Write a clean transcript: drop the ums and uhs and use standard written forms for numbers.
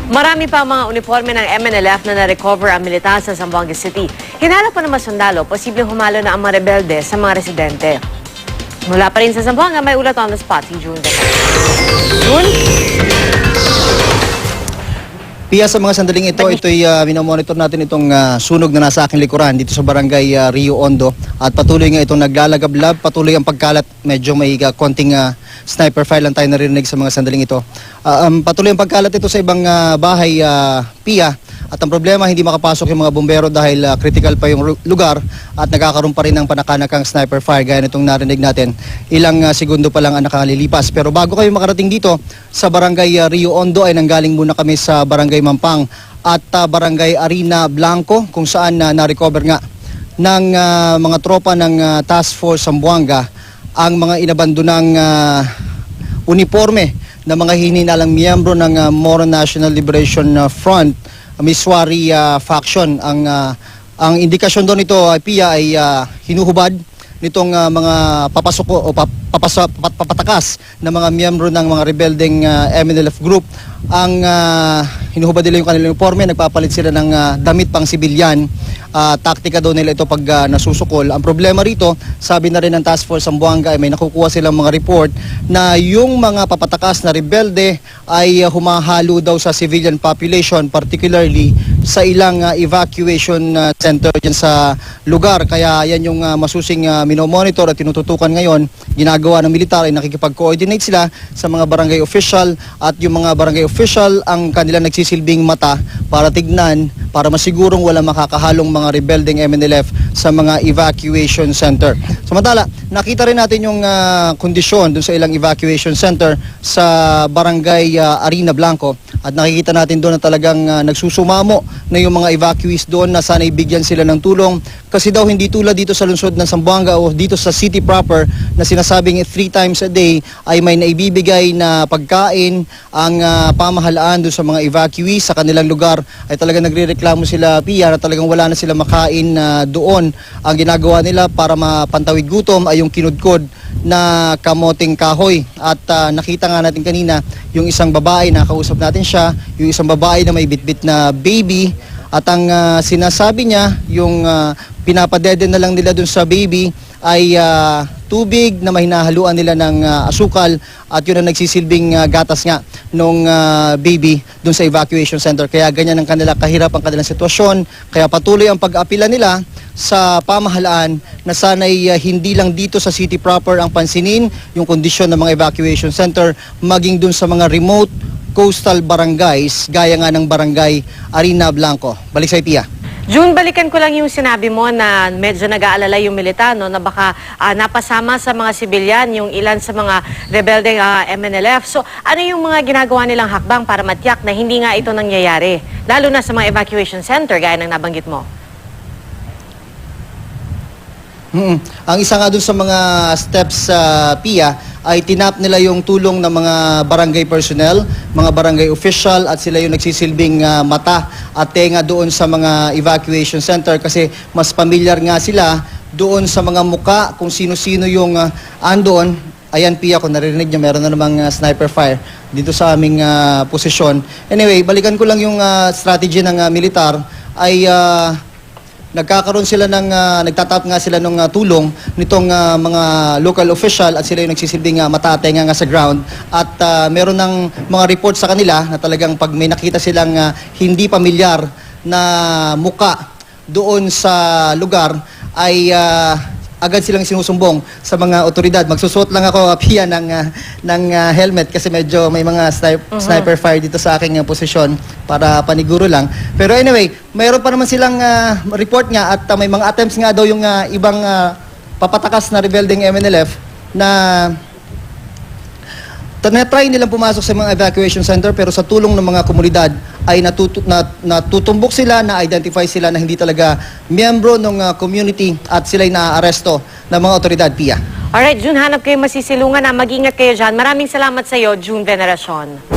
Marami pa ang mga uniforme ng MNLF na na-recover ang militar sa Zamboanga City. Hinala pa ng mga sundalo, posibleng humalo na ang mga rebelde sa mga residente. Mula pa rin sa Zamboanga, may ulat on the spot si June. June? Pia, sa mga sandaling ito'y minomonitor natin itong sunog na nasa aking likuran dito sa barangay Rio Hondo. At patuloy nga itong naglalagablab, patuloy ang pagkalat. Medyo may konting sniper fire lang tayo narinig sa mga sandaling ito. Patuloy ang pagkalat ito sa ibang bahay, Pia. At ang problema, hindi makapasok yung mga bumbero dahil critical pa yung lugar at nagkakaroon pa rin ng panakanakang sniper fire gaya nitong narinig natin. Ilang segundo pa lang ang nakalilipas. Pero bago kayo makarating dito sa barangay Rio Hondo ay nanggaling muna kami sa barangay Mampang at barangay Arena Blanco kung saan na-recover nga ng mga tropa ng Task Force Zamboanga ang mga inabandonang uniforme na mga hininalang miyembro ng Moro National Liberation Front Miswari faction. Ang indikasyon doon ito, Pia, ay hinuhubad nitong mga papasok o papatakas na mga miyembro ng mga rebelding MNLF group. Ang hinuhubad nila yung kanilang uniforme, nagpapalit sila ng damit pang sibilyan. Taktika daw nila ito pag nasusukol. Ang problema rito, sabi na rin ng Task Force Zamboanga ay may nakukuha silang mga report na yung mga papatakas na rebelde ay humahalo daw sa civilian population, particularly sa ilang evacuation center dyan sa lugar. Kaya yan yung masusing minomonitor at tinututukan ngayon. Ginagawa ng militar ay nakikipag-coordinate sila sa mga barangay official at yung mga barangay official ang kanila nagsisilbing mata para tignan, para masigurong wala makakahalong mga rebelding MNLF sa mga evacuation center. Samantala, nakita rin natin yung kondisyon dun sa ilang evacuation center sa barangay Arena Blanco at nakikita natin doon na talagang nagsusumamo na yung mga evacuees doon na sana ibigyan sila ng tulong kasi daw hindi tulad dito sa lungsod ng Zamboanga o dito sa city proper na sinasabing 3 times a day ay may naibibigay na pagkain ang pamahalaan doon sa mga evacuees sa kanilang lugar ay talagang nagrereklamo sila, Pia, na talagang wala na sila makain doon. Ang ginagawa nila para mapantawid gutom ay yung kinudkod na kamoting kahoy at nakita nga natin kanina yung isang babae, nakausap natin siya, yung isang babae na may bitbit na baby at ang sinasabi niya yung pinapadede na lang nila dun sa baby ay tubig na mahinahaluan nila ng asukal at yun ang nagsisilbing gatas nga nung baby dun sa evacuation center. Kaya ganyan ang kanila kahirap ang kanilang sitwasyon. Kaya patuloy ang pag-apila nila sa pamahalaan na sana'y hindi lang dito sa city proper ang pansinin yung kondisyon ng mga evacuation center, maging dun sa mga remote coastal barangays gaya nga ng barangay Arena Blanco. Balik sa Pia. June, balikan ko lang yung sinabi mo na medyo nag-aalala yung militar, no, na baka napasama sa mga sibilyan yung ilan sa mga rebeldeng MNLF. So, ano yung mga ginagawa nilang hakbang para matiyak na hindi nga ito nangyayari? Lalo na sa mga evacuation center, gaya ng nabanggit mo. Ang isa nga dun sa mga steps sa Pia ay tinap nila yung tulong ng mga barangay personnel, mga barangay official at sila yung nagsisilbing mata at tenga doon sa mga evacuation center kasi mas familiar nga sila doon sa mga muka kung sino-sino yung andoon. Ayan, Pia, kung narinig niya, meron na namang sniper fire dito sa aming posisyon. Anyway, balikan ko lang yung strategy ng militar ay nagkakaroon sila ng, nagtatap nga sila ng tulong nitong mga local official at sila yung nagsisilbing matatenga nga sa ground at meron ng mga report sa kanila na talagang pag may nakita silang hindi pamilyar na muka doon sa lugar ay agad silang sinusumbong sa mga otoridad. Magsusuot lang ako, Pia, ng helmet kasi medyo may mga sniper fire dito sa aking posisyon para paniguro lang. Pero anyway, mayroon pa naman silang report nga at may mga attempts nga daw yung ibang papatakas na rebelding MNLF na try nilang pumasok sa mga evacuation center pero sa tulong ng mga komunidad ay natutumbok sila, na-identify sila na hindi talaga miyembro ng community at sila'y naaaresto ng mga otoridad, Pia. Alright, June, hanap kayo masisilungan na. Mag-ingat kayo dyan. Maraming salamat sa iyo, June Veneracion.